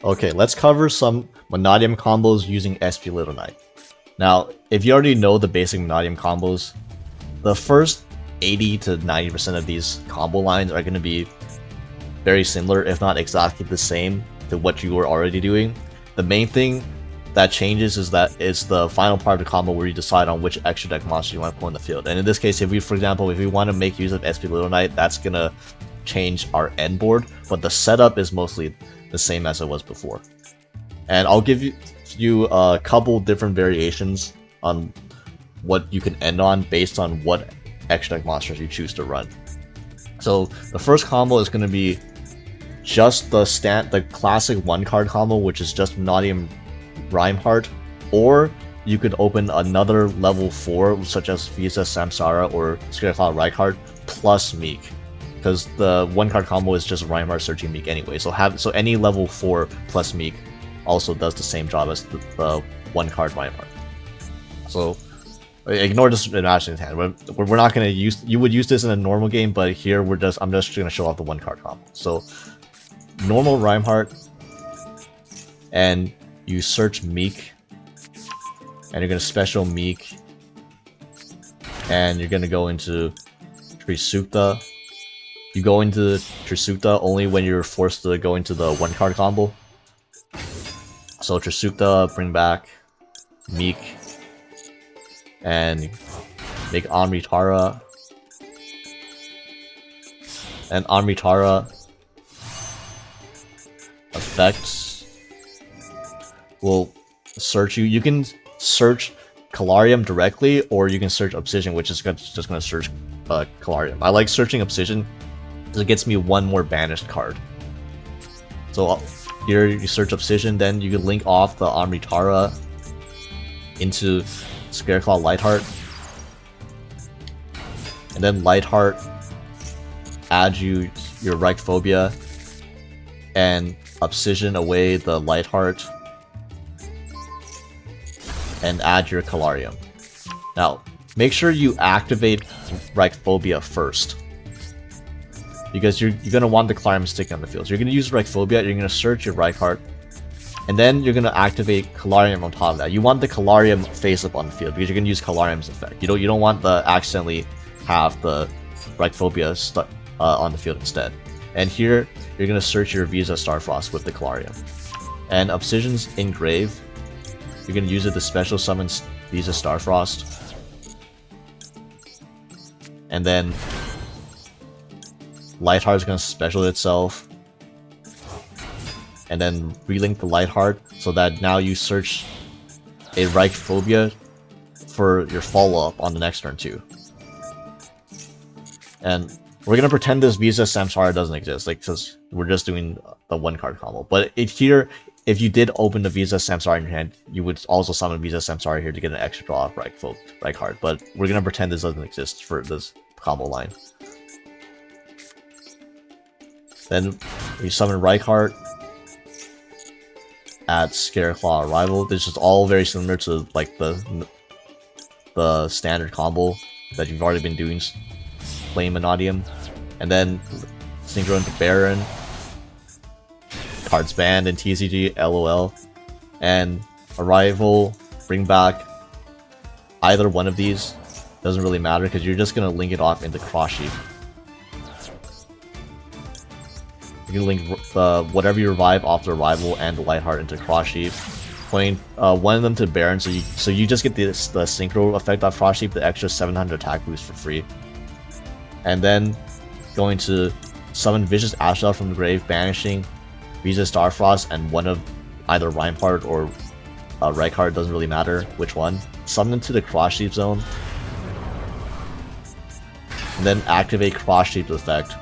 Okay, let's cover some Mannadium combos using SP Little Knight. Now, if you already know the basic Mannadium combos, the first 80 to 90% of these combo lines are going to be very similar, if not exactly the same to what you were already doing. The main thing that changes is that it's the final part of the combo where you decide on which extra deck monster you want to put in the field. And in this case, if we, for example, if we want to make use of SP Little Knight, that's going to change our end board, but the setup is mostly the same as it was before. And I'll give you a couple different variations on what you can end on based on what extra deck monsters you choose to run. So the first combo is going to be just the classic 1-card combo, which is just Mannadium Reichheart, or you could open another level 4 such as Visa Samsara or Scareclaw Reichheart plus Meek, because the 1-card combo is just Reichheart searching Meek anyway. So any level 4 plus Meek also does the same job as the 1-card Reichheart. So ignore this imagination hand. We're not gonna use. You would use this in a normal game, but here I'm just gonna show off the 1-card combo. So normal Reichheart, and you search Meek, and you're gonna special Meek, and you're gonna go into Trisukta. You go into Trisukta only when you're forced to go into the 1-card combo. So Trisukta, bring back Meek, and make Amritara. And Amritara effects will search you. You can search Calarium directly, or you can search Obsidian, which is just going to search Calarium. I like searching Obsidian because it gets me one more banished card. So here you search Obsidian, then you can link off the Amritara into Scareclaw Lightheart, and then Lightheart add your Reichphobia and Obsidian away the Lightheart and add your Calarium. Now, make sure you activate Reichphobia first, because you're going to want the Calarium sticking on the field. So you're going to use Reichphobia, you're going to search your Reichheart, and then you're going to activate Calarium on top of that. You want the Calarium face up on the field, because you're going to use Calarium's effect. You don't want to accidentally have the Reichphobia stuck on the field instead. And here, you're going to search your Visa Starfrost with the Calarium. And Obsidian's Engrave, you're going to use it to special summon Visa Starfrost. And then Lightheart is going to special itself. And then relink the Lightheart so that now you search a Reichphobia for your follow-up on the next turn too. And we're gonna pretend this Visa Samsara doesn't exist, like, because we're just doing the 1-card combo. But here, if you did open the Visa Samsara in your hand, you would also summon Visa Samsara here to get an extra draw off Reichheart. But we're gonna pretend this doesn't exist for this combo line. Then you summon Reichheart, add Scareclaw Arrival. This is all very similar to like the standard combo that you've already been doing, playing Mannadium. And then synchro into Baron, cards banned in TCG, LOL, and Arrival, bring back either one of these, doesn't really matter because you're just gonna link it off into Cross Sheep. You can link whatever you revive off the Arrival and the Lightheart into Cross Sheep, playing one of them to Baron, so you just get the synchro effect off Cross Sheep, the extra 700 attack boost for free. And then going to summon Vicious Astral from the grave, banishing Visa Starfrost and one of either Reichheart or Reichheart, doesn't really matter which one. Summon into the Cross Sheep zone, and then activate Cross Sheep's effect,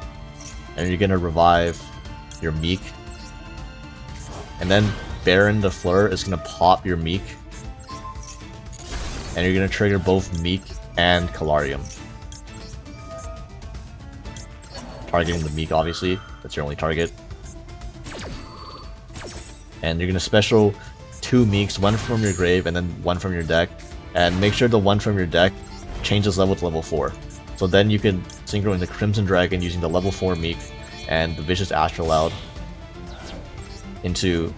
and you're gonna revive your Meek. And then Baron the Fleur is gonna pop your Meek, and you're gonna trigger both Meek and Calarium. Targeting the Meek, obviously. That's your only target. And you're gonna special 2 Meeks, one from your grave and then one from your deck. And make sure the one from your deck changes level to level 4. So then you can synchro into Crimson Dragon using the level 4 Meek and the Vicious Astral out into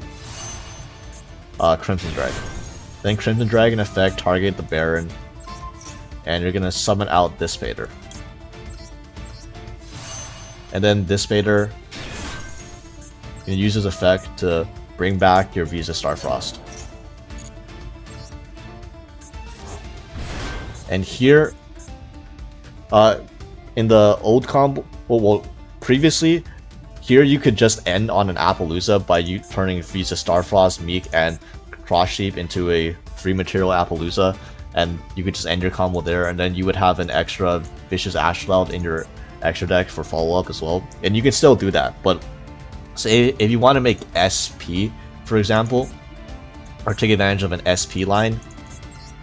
Crimson Dragon. Then Crimson Dragon effect, target the Baron, and you're gonna summon out Dissipator. And then Dissipator, you can use this effect to bring back your Visa Starfrost. And here, in the old combo, well, previously, here you could just end on an Appaloosa by you turning Visa Starfrost, Meek, and Cross Sheep into a 3-material Appaloosa, and you could just end your combo there, and then you would have an extra Vicious Ashcloud in your extra deck for follow-up as well. And you can still do that, but say if you want to make SP, for example, or take advantage of an SP line,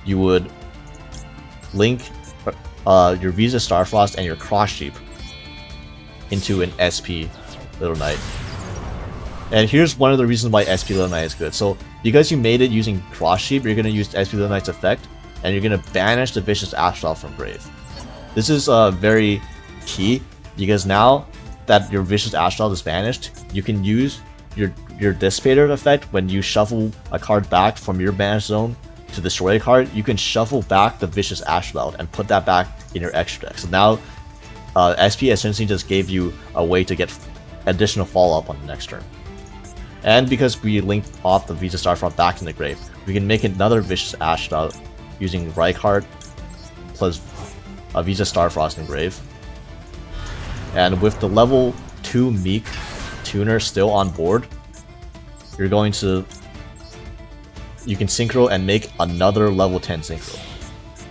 you would link your Visa Starfrost and your Cross Sheep into an SP Little Knight. And here's one of the reasons why SP Little Knight is good. So because you made it using Cross Sheep, you're going to use SP Little Knight's effect, and you're going to banish the Vicious Ashcloud from grave. This is very key, because now that your Vicious Ashcloud is banished, you can use your Dissipator effect when you shuffle a card back from your banish zone to destroy a card. You can shuffle back the Vicious Ashcloud and put that back in your extra deck. So now SP essentially just gave you a way to get additional follow-up on the next turn. And because we linked off the Visa Starfrost back in the grave, we can make another Vicious Ashcloud using Reichheart plus a Visa Starfrost in grave. And with the level 2 Meek tuner still on board, you're going to... you can synchro and make another level 10 synchro.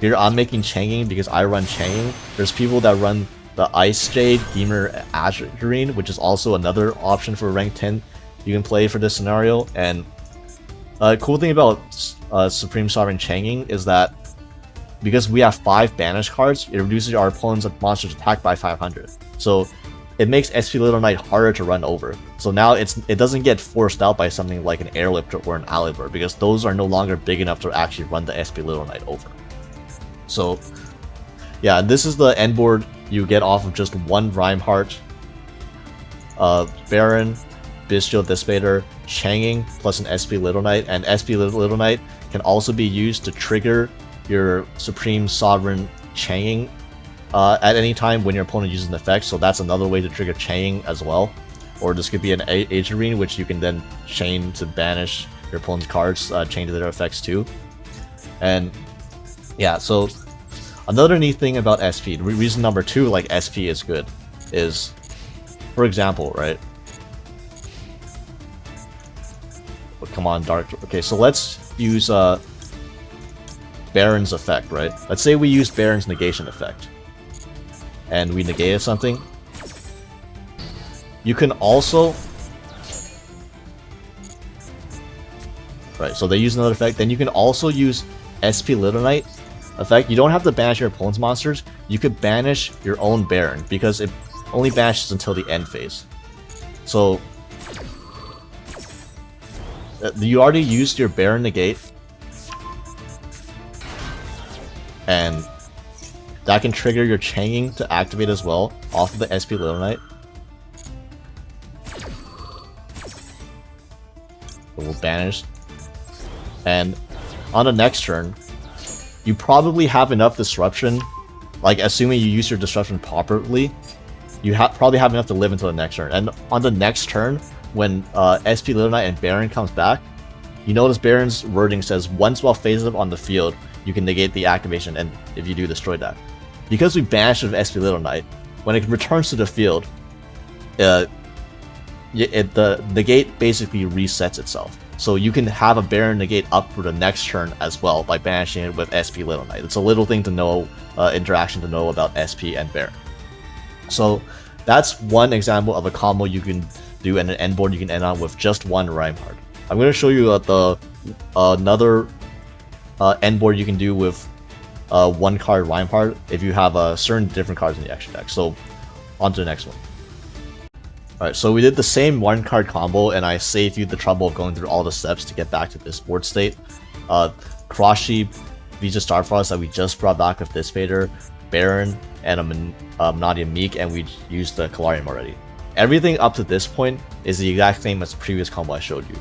Here I'm making Changing because I run Changing. There's people that run the Ice Jade, Gamer Azurine, which is also another option for rank 10 you can play for this scenario. And cool thing about Supreme Sovereign Changing is that because we have 5 banish cards, it reduces our opponent's monster's attack by 500. So it makes SP Little Knight harder to run over. So now it doesn't get forced out by something like an Airlifter or an Alibur, because those are no longer big enough to actually run the SP Little Knight over. So yeah, this is the end board you get off of just one Riumheart, Baron, Bestial Dissipator, Changing, plus an SP Little Knight, and SP Little Knight can also be used to trigger your Supreme Sovereign Changing at any time when your opponent uses an effect, so that's another way to trigger Changing as well. Or this could be an Azurine, which you can then chain to banish your opponent's cards, chain to their effects too. And yeah, so another neat thing about SP, reason number 2 like SP is good, is, for example, right? Oh, come on, Dark. Okay, so let's use Baron's effect, right? Let's say we use Baron's negation effect, and we negated something. You can also... right, so they use another effect. Then you can also use SP Little Knight effect. You don't have to banish your opponent's monsters. You could banish your own Baron, because it only banishes until the end phase. So you already used your Baron negate, and that can trigger your Changing to activate as well off of the SP Little Knight. It will banish. And on the next turn, you probably have enough disruption, like assuming you use your disruption properly, you probably have enough to live until the next turn. And on the next turn, when SP Little Knight and Baron comes back, you notice Baron's wording says, once while phased up on the field, you can negate the activation, and if you do, destroy that. Because we banished it with SP Little Knight, when it returns to the field, the negate basically resets itself. So you can have a Baron negate up for the next turn as well by banishing it with SP Little Knight. It's a little thing to know, interaction to know about SP and Baron. So that's one example of a combo you can do, and an end board you can end on with just one Riumheart. I'm going to show you another end board you can do with one card Riumheart if you have certain different cards in the extra deck. So on to the next one. Alright, so we did the same one card combo, and I saved you the trouble of going through all the steps to get back to this board state. Cross Sheep, Visa Starfrost that we just brought back with Dissipator, Baron, and a Mannadium Meek, and we used the Calarium already. Everything up to this point is the exact same as the previous combo I showed you.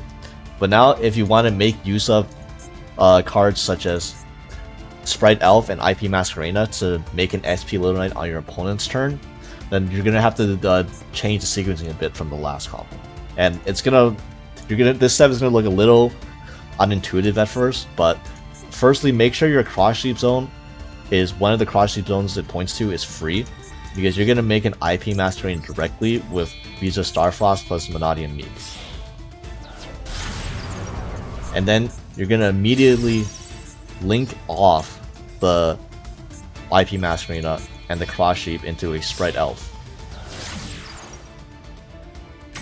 But now, if you want to make use of cards such as Sprite Elf and IP Masquerena to make an SP Little Knight on your opponent's turn, then you're gonna have to change the sequencing a bit from the last combo, and this set is gonna look a little unintuitive at first. But firstly, make sure your cross sleep zone is one of the cross sleep zones it points to is free, because you're gonna make an IP Masquerena directly with Visa Starfrost plus Mannadium Meek, and then you're gonna immediately link off the IP Masquerena and the cross sheep into a Sprite Elf.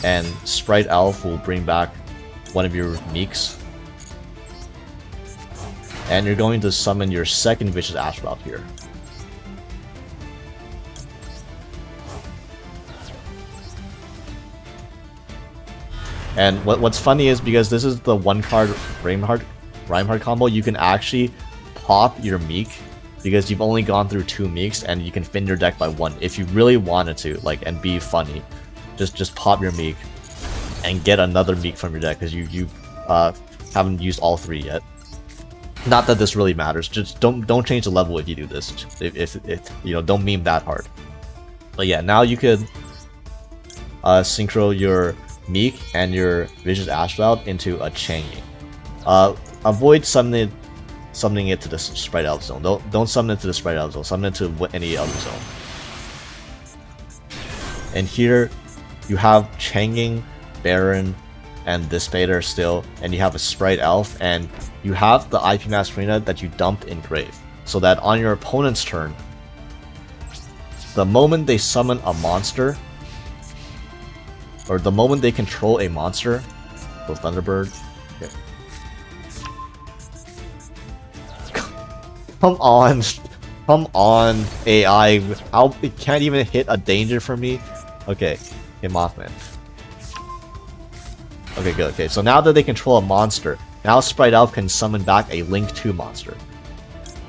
And Sprite Elf will bring back one of your Meeks. And you're going to summon your second Vicious Ashrout here. And what's funny is, because this is the one card Reichheart combo, you can actually pop your Meek, because you've only gone through 2 Meeks, and you can fin your deck by 1 if you really wanted to, like, and be funny. Just pop your Meek and get another Meek from your deck, because you haven't used all 3 yet. Not that this really matters. Just don't change the level if you do this. If you know, don't meme that hard. But yeah, now you could synchro your Meek and your Vicious Ashrout into a Changing. Avoid summoning it to the Sprite Elf zone. Don't summon it to the Sprite Elf zone. Summon it to any other zone. And here you have Changing, Baron, and Dissipator still, and you have a Sprite Elf, and you have the IP Masquerena that you dumped in Grave, so that on your opponent's turn, the moment they summon a monster, or the moment they control a monster, so Thunderbird. Okay. Come on, AI. It can't even hit a danger for me. Okay, Mothman. Okay, good. Okay, so now that they control a monster, now Sprite Elf can summon back a Link 2 monster,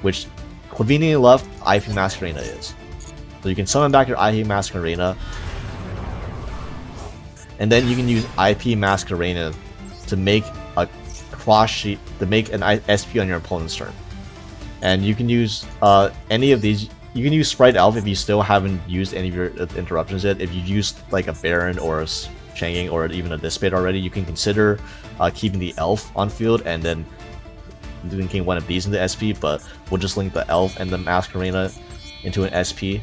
which conveniently enough, IP Masquerena is. So you can summon back your IP Masquerena, and then you can use IP Masquerena to make a cross sheet, to make an SP on your opponent's turn. And you can use any of these. You can use Sprite Elf if you still haven't used any of your interruptions yet. If you used like a Baron or a Changing or even a Dissipate already, you can consider keeping the Elf on field and then linking one of these into SP, but we'll just link the Elf and the Masquerena into an SP.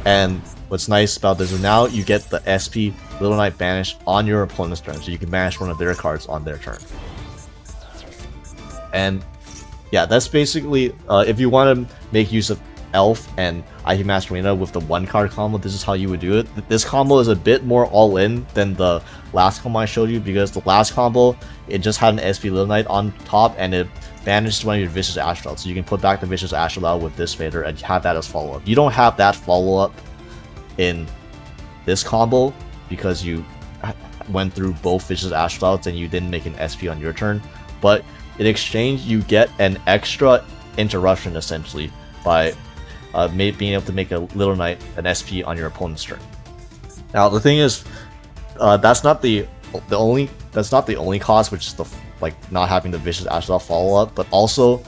And what's nice about this is now you get the SP Little Knight banished on your opponent's turn, so you can banish one of their cards on their turn. And yeah, that's basically, if you want to make use of Elf and IP Masquerena with the 1-card combo, this is how you would do it. This combo is a bit more all-in than the last combo I showed you, because the last combo, it just had an SP Little Knight on top, and it banished one of your Vicious Ashrout, so you can put back the Vicious Ashrout with Dissipator and have that as follow-up. You don't have that follow-up in this combo, because you went through both Vicious Ashrouts and you didn't make an SP on your turn, but in exchange, you get an extra interruption, essentially, by being able to make a Little Knight an SP on your opponent's turn. Now, the thing is, that's not the only cost, which is the not having the Vicious Ashrout follow up, but also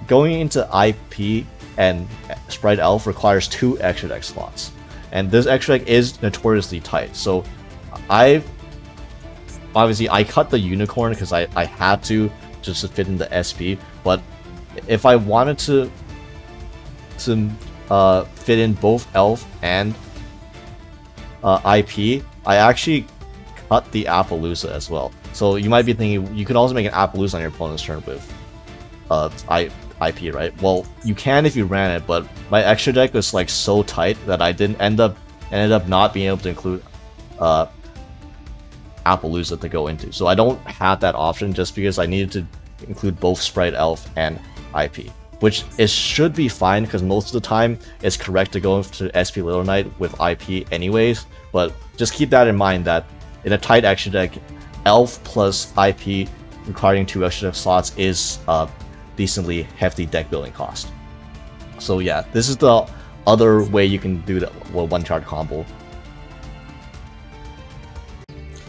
going into IP and Sprite Elf requires 2 extra deck slots, and this extra deck is notoriously tight. So obviously, I cut the Unicorn because I had to, just to fit in the SP, but if I wanted to fit in both Elf and IP, I actually cut the Appaloosa as well. So you might be thinking, you could also make an Appaloosa on your opponent's turn with IP, right? Well, you can if you ran it, but my extra deck was like so tight that I ended up not being able to include Appaloosa to go into. So I don't have that option, just because I needed to include both Sprite Elf and IP, which should be fine, because most of the time it's correct to go to SP Little Knight with IP anyways. But just keep that in mind, that in a tight extra deck, Elf plus IP requiring 2 extra deck slots is a decently hefty deck building cost. So yeah, this is the other way you can do the 1-card combo.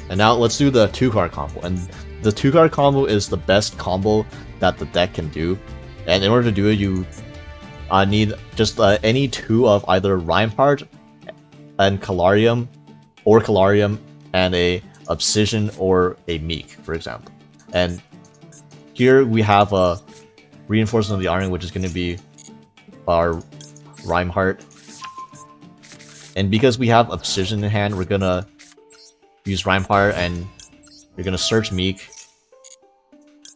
And now let's do the 2-card combo. And the 2-card combo is the best combo that the deck can do. And in order to do it, you need just any 2 of either Reichheart and Calarium, or Calarium and a Obsidian or a Meek, for example. And here we have a Reinforcement of the Iron, which is going to be our Reichheart. And because we have Obsidian in hand, we're gonna use Reichheart, and you're gonna search Meek,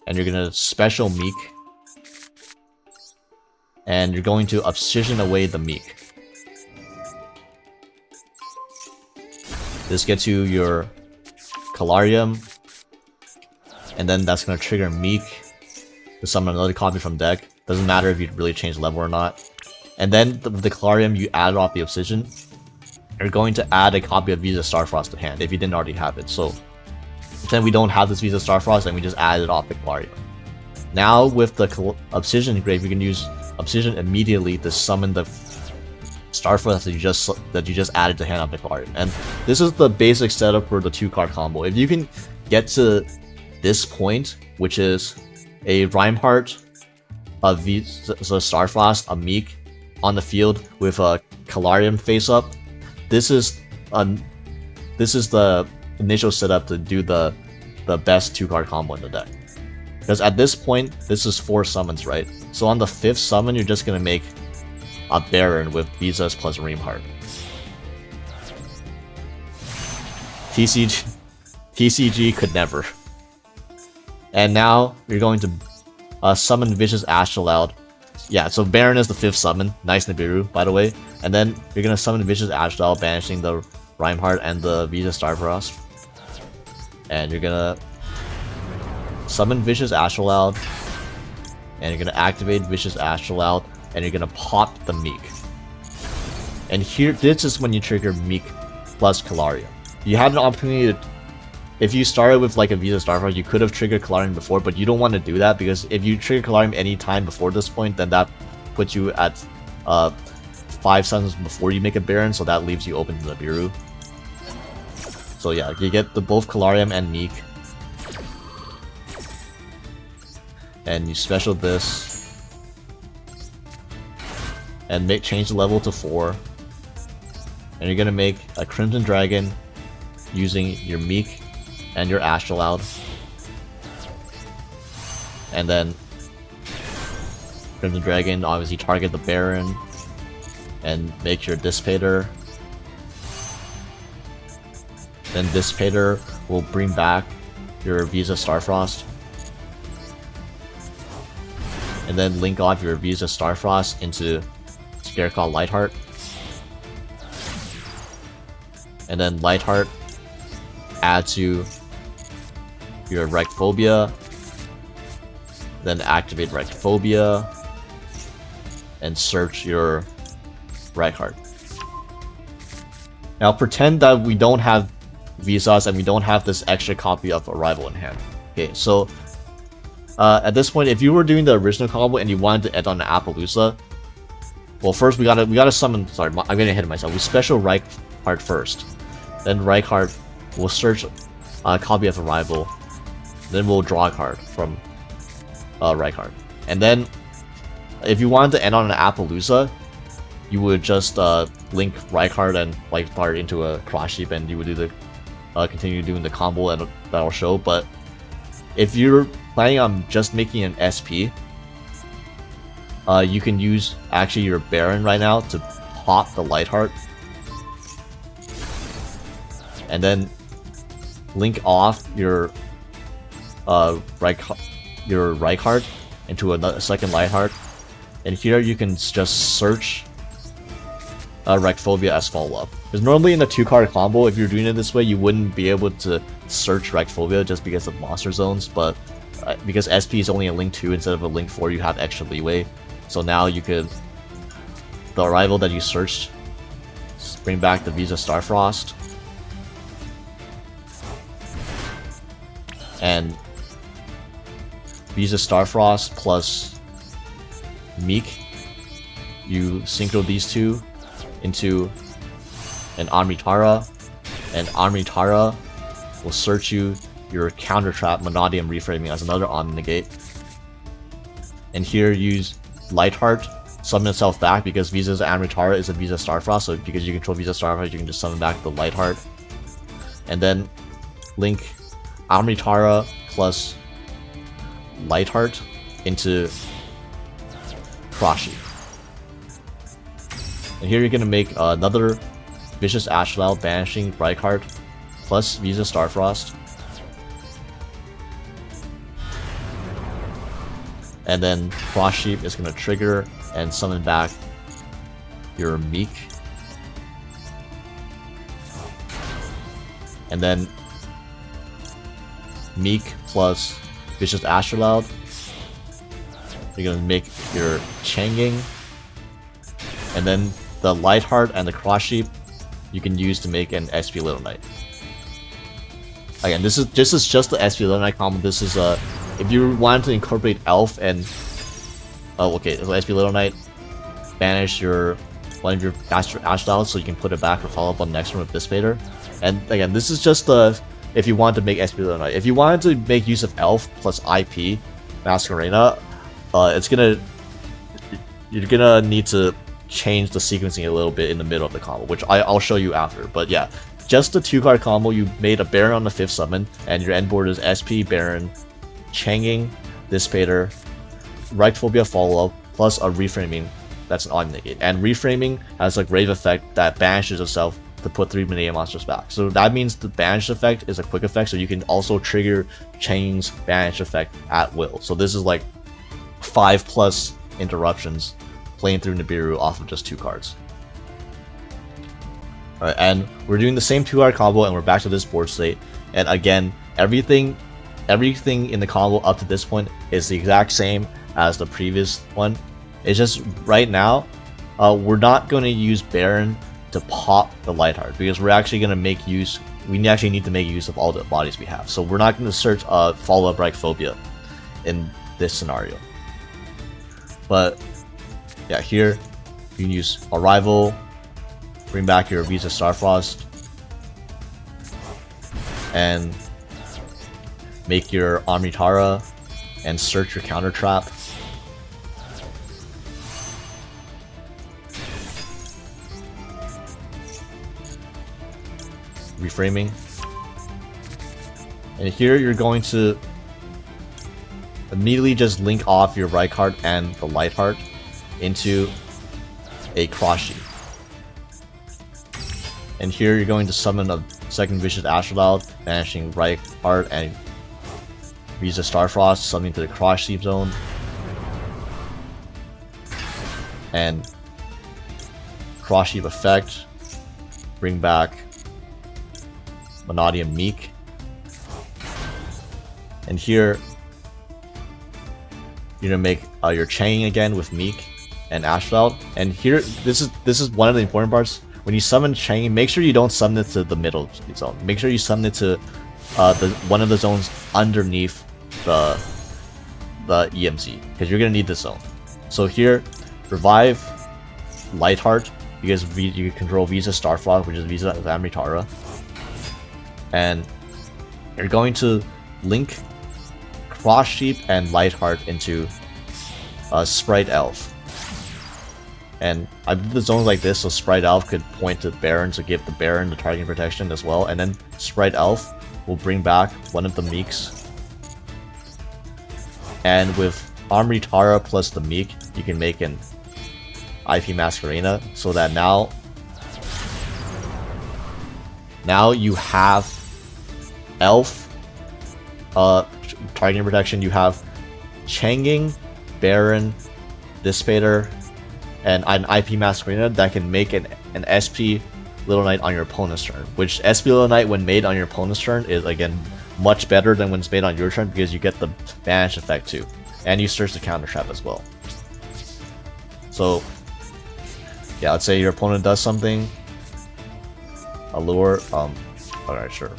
and you're gonna special Meek, and you're going to Obsidian away the Meek. This gets you your Calarium, and then that's gonna trigger Meek to summon another copy from deck. Doesn't matter if you really change level or not. And then with the Calarium, you add off the Obsidian. You're going to add a copy of Visa Starfrost to hand if you didn't already have it. So pretend we don't have this Visa Starfrost and we just added off the Calarium. Now with the Obsidian Grave, you can use Obsidian immediately to summon the Starfrost that you just added to hand off the Calarium. And this is the basic setup for the 2-card combo. If you can get to this point, which is a Reichheart, a Visa Starfrost, a Meek on the field with a Calarium face up, this is the initial setup to do the best 2-card combo in the deck. Because at this point, this is 4 summons, right? So on the 5th summon, you're just gonna make a Baron with Visas plus Reichheart. TCG could never. And now you're going to summon Vicious Astrolabe. Yeah, so Baron is the 5th summon. Nice Nibiru, by the way. And then you're gonna summon Vicious Astrolabe, banishing the Reichheart and the Visa Starfrost. And you're gonna summon Vicious Astrolabe, and you're gonna activate Vicious Astrolabe, and you're gonna pop the Meek. And here, this is when you trigger Meek plus Calarium. You had an opportunity to, if you started with like a Visa Starfrost, you could have triggered Calarium before, but you don't want to do that, because if you trigger Calarium any time before this point, then that puts you at 5 summons before you make a Baron, so that leaves you open to the Nibiru. So yeah, you get both Calarium and Meek. And you special this. And change the level to 4. And you're gonna make a Crimson Dragon using your Meek and your Astrolabe. And then Crimson Dragon, obviously target the Baron and make your Dissipator. Then Dissipator will bring back your Visa Starfrost. And then link off your Visa Starfrost into Scareclaw Lightheart. And then Lightheart add to your Reichphobia. Then activate Reichphobia. And search your Reichheart. Now pretend that we don't have Visas and we don't have this extra copy of Arrival in hand. Okay, so at this point, if you were doing the original combo and you wanted to end on an Appaloosa, well, first we gotta summon. Sorry, I'm getting ahead of myself. We special Reichheart first, then Reichheart will search a copy of Arrival, then we'll draw a card from Reichheart, and then if you wanted to end on an Appaloosa, you would just link Reichheart and Lightheart into a cross sheep, and you would do the continue doing the combo, and that'll show. But if you're planning on just making an SP, you can use actually your Baron right now to pop the Lightheart, and then link off your Reichheart into a second Lightheart, and here you can just search Reichphobia as follow-up. Because normally in the 2-card combo, if you're doing it this way, you wouldn't be able to search Reichphobia just because of monster zones, but because SP is only a link 2 instead of a link 4, you have extra leeway. So now you could, the Arrival that you searched, bring back the Visa Starfrost, and Visa Starfrost plus Meek, you synchro these two into an Amritara, and Amritara will search you your counter trap Mannadium reframing as another on negate. And here use Reichheart, summon itself back because Visa's Amritara is a Visa Starfrost, so because you control Visa Starfrost, you can just summon back the Reichheart. And then link Amritara plus Reichheart into Krashi. And here you're gonna make another Vicious Ashloud banishing Reichheart plus Visa Starfrost. And then Cross Sheep is gonna trigger and summon back your Meek. And then Meek plus Vicious Ashloud. You're gonna make your Changing. And then the Reichheart and the Cross Sheep you can use to make an SP Little Knight. Again, this is just the SP Little Knight combo. This is if you wanted to incorporate Elf and okay, so SP Little Knight, banish one of your Ashloud so you can put it back or follow up on the next one with Dissipator. And again, this is just if you want to make SP Little Knight. If you wanted to make use of Elf plus IP Masquerena, you're gonna need to change the sequencing a little bit in the middle of the combo, which I'll show you after. But yeah, just the 2-card combo, you made a Baron on the 5th summon, and your end board is SP, Baron, Changing, Dissipator, Reichphobia follow-up, plus a reframing that's an on negate. And reframing has a grave effect that banishes itself to put 3 Mannadium monsters back. So that means the banish effect is a quick effect, so you can also trigger Chang's banish effect at will. So this is like 5+ interruptions playing through Nibiru off of just 2 cards. Alright, and we're doing the same 2-card combo, and we're back to this board state. And again, everything in the combo up to this point is the exact same as the previous one. It's just right now, we're not going to use Baron to pop the Reichheart because we're actually going to make use. We actually need to make use of all the bodies we have. So we're not going to search follow-up Reichphobia in this scenario. But yeah, here you can use Arrival, bring back your Visa Starfrost, and make your Amritara and search your counter trap. Reframing. And here you're going to immediately just link off your Reichheart and the Reichheart into a Cross Sheep. And here you're going to summon a second Vicious Ashloud, banishing Reichheart and Visa Starfrost, summoning to the Cross Sheep zone. And Cross Sheep effect, bring back Mannadium Meek. And here you're gonna make your Changing again with Meek and Ashloud. And here, this is one of the important parts. When you summon Changing, make sure you don't summon it to the middle zone. Make sure you summon it to one of the zones underneath the EMZ, because you're gonna need this zone. So here, revive Reichheart because you control Visa Starfrost, which is Visa Amritara, and you're going to link Cross Sheep and Reichheart into Sprite Elf. And I did the zones like this so Sprite Elf could point to Baron to give the Baron the targeting protection as well, and then Sprite Elf will bring back one of the Meeks. And with Amritara plus the Meek, you can make an IP Masquerena, so that now you have Elf targeting protection, you have Changing, Baron, Dissipator, and an IP Masquerena that can make an SP Little Knight on your opponent's turn, which SP Little Knight when made on your opponent's turn is again much better than when it's made on your turn because you get the banish effect too, and you search the counter trap as well. So yeah, let's say your opponent does something, Allure, alright, sure.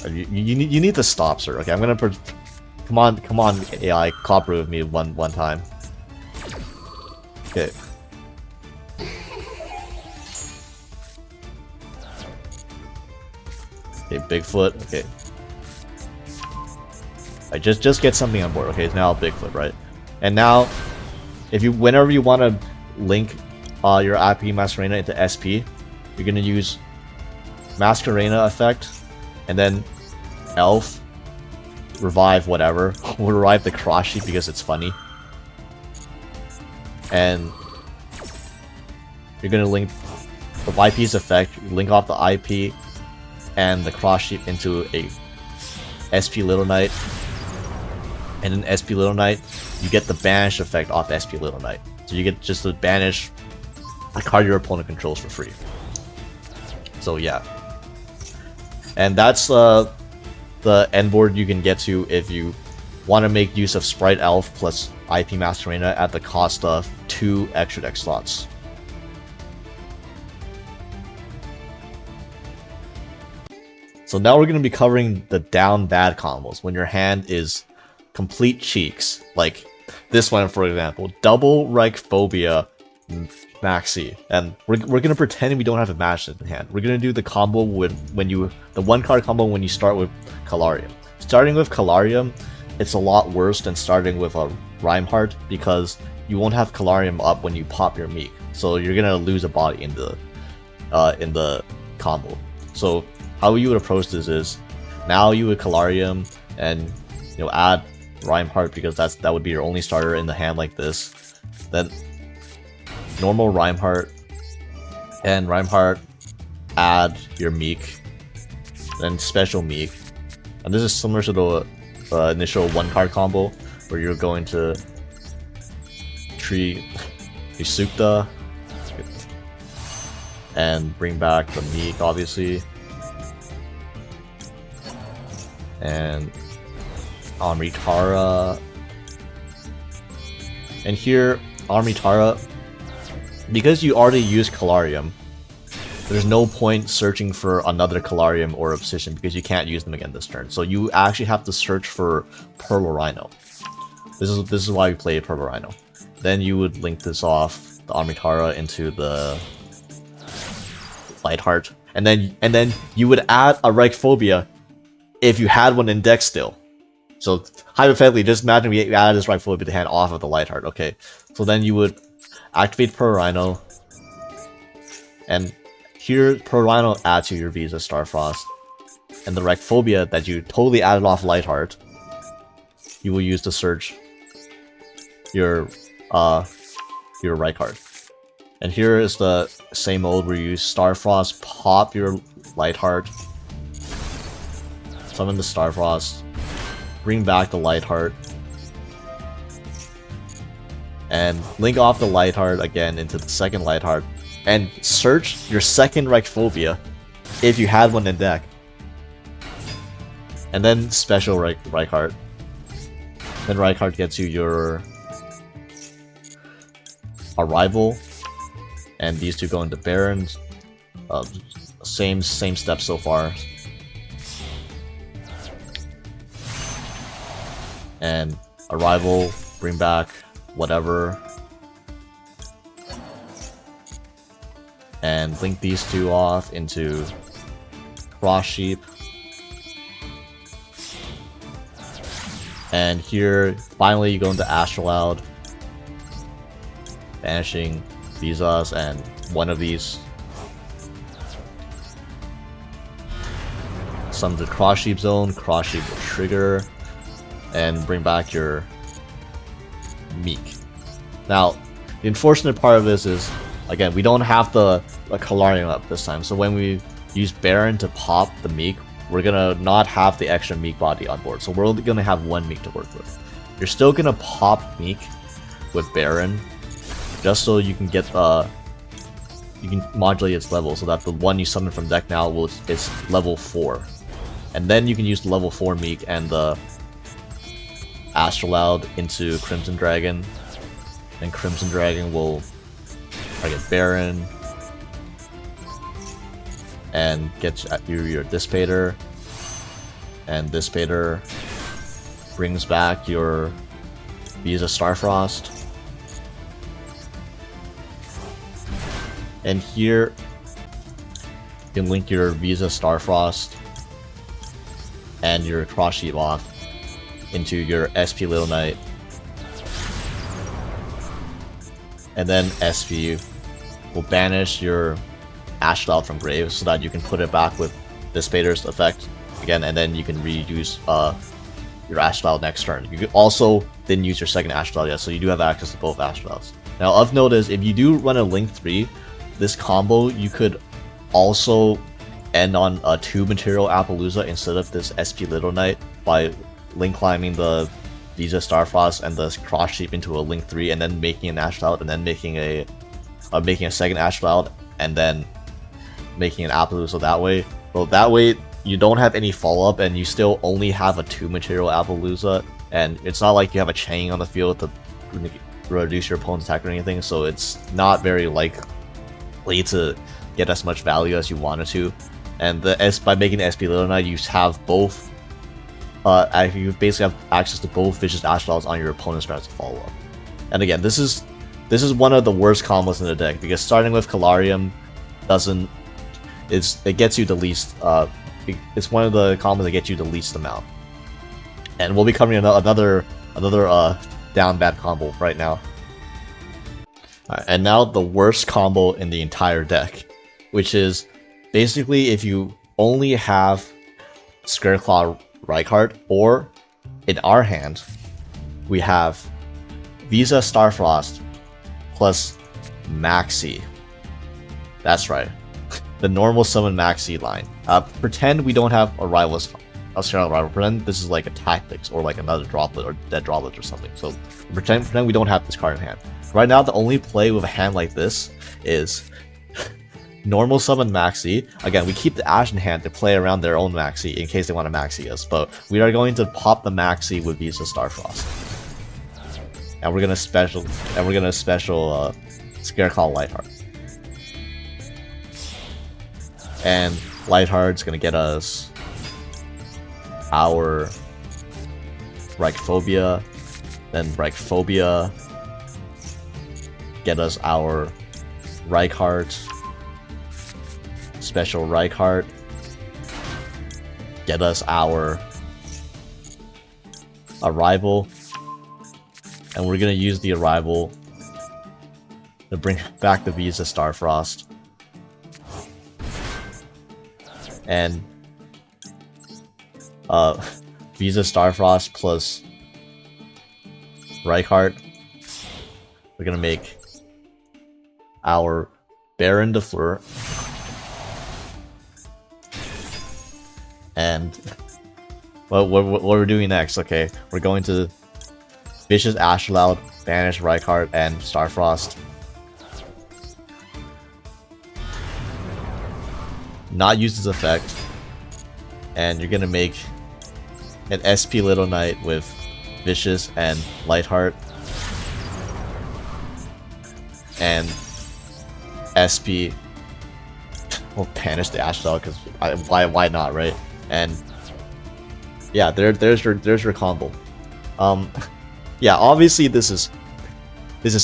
You need to stop, sir. Okay, I'm gonna come on, AI, cooperate with me one time. Okay. Okay, Bigfoot. Okay. I just get something on board. Okay, it's now Bigfoot, right? And now, if you whenever you want to link your IP Masquerena into SP, you're gonna use Masquerena effect, and then Elf, revive whatever. We'll revive the cross sheep because it's funny. And you're gonna link the IP's effect, link off the IP and the cross sheep into a SP Little Knight. And in SP Little Knight, you get the banish effect off SP Little Knight. So you get just to banish a card your opponent controls for free. So yeah. And that's the end board you can get to if you want to make use of Sprite Elf plus IP Masquerena at the cost of 2 extra deck slots. So now we're going to be covering the down bad combos when your hand is complete cheeks, like this one for example, double Reichphobia Maxi, and we're gonna pretend we don't have a match in hand. We're gonna do the combo with the 1-card combo when you start with Calarium. Starting with Calarium, it's a lot worse than starting with a Reichheart because you won't have Calarium up when you pop your Meek, so you're gonna lose a body in the combo. So how you would approach this is now you would Calarium and add Reichheart because that would be your only starter in the hand like this. Then normal Reichheart and Reichheart, add your Meek, then special Meek, and this is similar to the initial 1-card combo where you're going to treat Isukta and bring back the Meek obviously, and Amritara, and here Amritara, because you already used Calarium, there's no point searching for another Calarium or Obsession because you can't use them again this turn. So you actually have to search for Purple Rhino. This is why we play Purple Rhino. Then you would link this off the Amritara into the Lightheart, and then you would add a Reichphobia if you had one in deck still. So hypothetically, just imagine we added this Reichphobia to the hand off of the Lightheart. Okay, so then you would activate Pearl Rhino, and here Pearl Rhino adds to your Visa Starfrost, and the Reichphobia that you totally added off Lightheart, you will use to search your Reichheart. And here is the same mode where you use Starfrost, pop your Lightheart, summon the Starfrost, bring back the Lightheart, and link off the Lightheart again into the second Lightheart, and search your second Reichphobia if you had one in deck. And then special Reichheart. Then Reichheart gets you your Arrival, and these two go into Barons. Same steps so far. And Arrival, bring back whatever, and link these two off into Cross Sheep. And here, finally, you go into Astrolaud, banishing Visas and one of these. Summon the Cross Sheep Zone, Cross Sheep will trigger, and bring back your Meek. Now, the unfortunate part of this is, again, we don't have the Calarium up this time, so when we use Baron to pop the Meek, we're gonna not have the extra Meek body on board, so we're only gonna have one Meek to work with. You're still gonna pop Meek with Baron, just so you can get you can modulate its level, so that the one you summon from deck now is level 4. And then you can use the level 4 Meek and the Astrolaud into Crimson Dragon, and Crimson Dragon will target Baron and get you your Dissipator, and Dissipator brings back your Visa Starfrost. And here you can link your Visa Starfrost and your Cross Sheep off into your SP Little Knight, and then SP will banish your Ashcloud from grave so that you can put it back with Dissipator's effect again, and then you can reuse your Ashcloud next turn. You also didn't use your second Ashcloud yet, so you do have access to both Ashclouds. Now, of note is, if you do run a Link 3, this combo, you could also end on a 2-material Appaloosa instead of this SP Little Knight by Link climbing the Visa Starfrost and the Cross Sheep into a Link 3, and then making an Ashcloud, and then making a second Ashcloud, and then making an Appaloosa that way. Well, that way you don't have any follow-up, and you still only have a 2-material Appaloosa, and it's not like you have a chain on the field to reduce your opponent's attack or anything, so it's not very likely to get as much value as you wanted to. And by making the SP Little Knight, you have both. You basically have access to both Vicious Ashclouds on your opponent's turn as a follow-up. And again, this is one of the worst combos in the deck, because starting with Calarium it gets you the least. It's one of the combos that gets you the least amount. And we'll be covering another down bad combo right now. And now the worst combo in the entire deck, which is basically if you only have Scareclaw Reichheart, or in our hand we have Visa Starfrost plus Maxi. That's right, the normal summon Maxi line. Pretend we don't have a rival. Pretend this is like a Tactics or like another Droplet or Dead Droplet or something. So pretend we don't have this card in hand. Right now, the only play with a hand like this is normal summon Maxi. Again, we keep the Ash in hand to play around their own Maxi in case they want to Maxi us, but we are going to pop the Maxi with Visa Starfrost. And we're gonna special Scareclaw Lightheart. And Lightheart's gonna get us our Reichphobia, then Reichphobia, get us our Reichheart, special Reichheart, get us our Arrival, and we're gonna use the Arrival to bring back the Visa Starfrost, and Visa Starfrost plus Reichheart. We're gonna make our Baron de Fleur, and what we're doing next? Okay, we're going to Vicious Ashcloud, banish Reichheart and Starfrost. Not use this effect, and you're gonna make an SP Little Knight with Vicious and Lightheart, and SP. We'll banish the Ashcloud because why not, right? And yeah, there's your combo. Yeah, obviously this is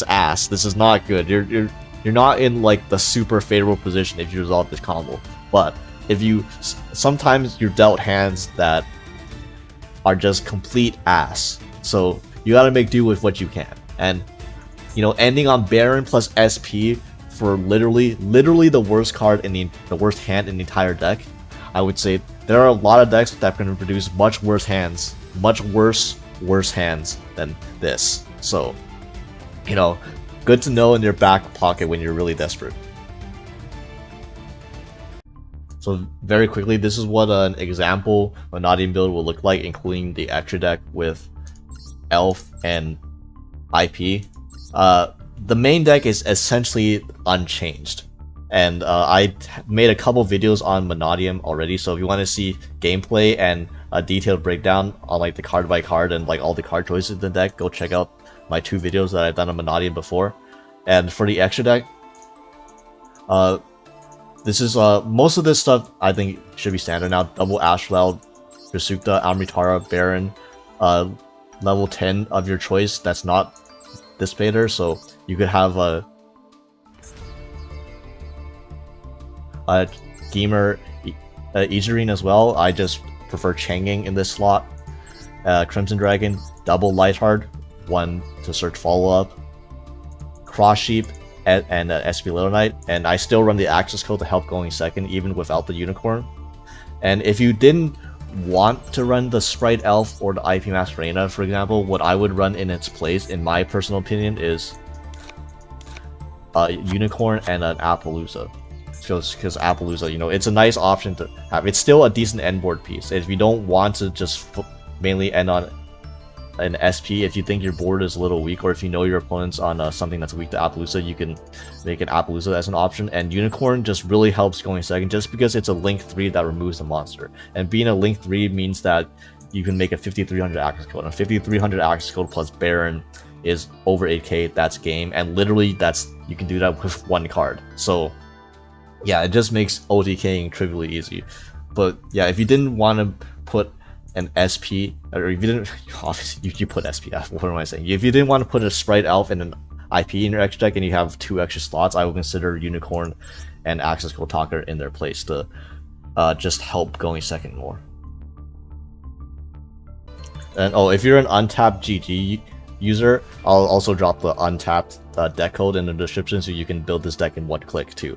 ass. This is not good. You're not in like the super favorable position if you resolve this combo. But if you sometimes you're dealt hands that are just complete ass, so you gotta make do with what you can. And you know, ending on Baron plus SP for literally the worst card in the worst hand in the entire deck. I would say there are a lot of decks that can produce much worse hands, much worse hands than this. So, you know, good to know in your back pocket when you're really desperate. So very quickly, this is what an example Mannadium build will look like, including the extra deck with Elf and IP. The main deck is essentially unchanged, and I made a couple videos on Mannadium already, so if you want to see gameplay and a detailed breakdown on like the card by card and like all the card choices in the deck, go check out my 2 videos that I've done on Mannadium before. And for the extra deck, this is most of this stuff I think should be standard now. Double Ashcloud, Kasukta, Amritara, Baron, level 10 of your choice that's not Dissipator, so you could have a Gamer Izurine as well. I just prefer Changing in this slot. Crimson Dragon, double Lightheart, 1 to search follow-up, Cross Sheep, and SP Little Knight, and I still run the access code to help going second even without the Unicorn. And if you didn't want to run the Sprite Elf or the IP Masquerena, for example, what I would run in its place, in my personal opinion, is a Unicorn and an Appaloosa. Because Appaloosa, you know, it's a nice option to have. It's still a decent end board piece. If you don't want to just mainly end on an SP, if you think your board is a little weak, or if you know your opponent's on something that's weak to Appaloosa, you can make an Appaloosa as an option. And Unicorn just really helps going second, just because it's a Link 3 that removes the monster. And being a Link 3 means that you can make a 5300 access code. And 5300 access code plus Baron is over 8k, that's game. And literally, you can do that with 1 card. So yeah, it just makes OTKing trivially easy. But yeah, if you didn't want to put an SP, or if you didn't, obviously you put SPF, what am I saying? If you didn't want to put a Sprite Elf and an IP in your extra deck and you have 2 extra slots, I would consider Unicorn and Access Code Talker in their place to just help going second more. And oh, if you're an untapped GG user, I'll also drop the untapped deck code in the description so you can build this deck in 1 click too.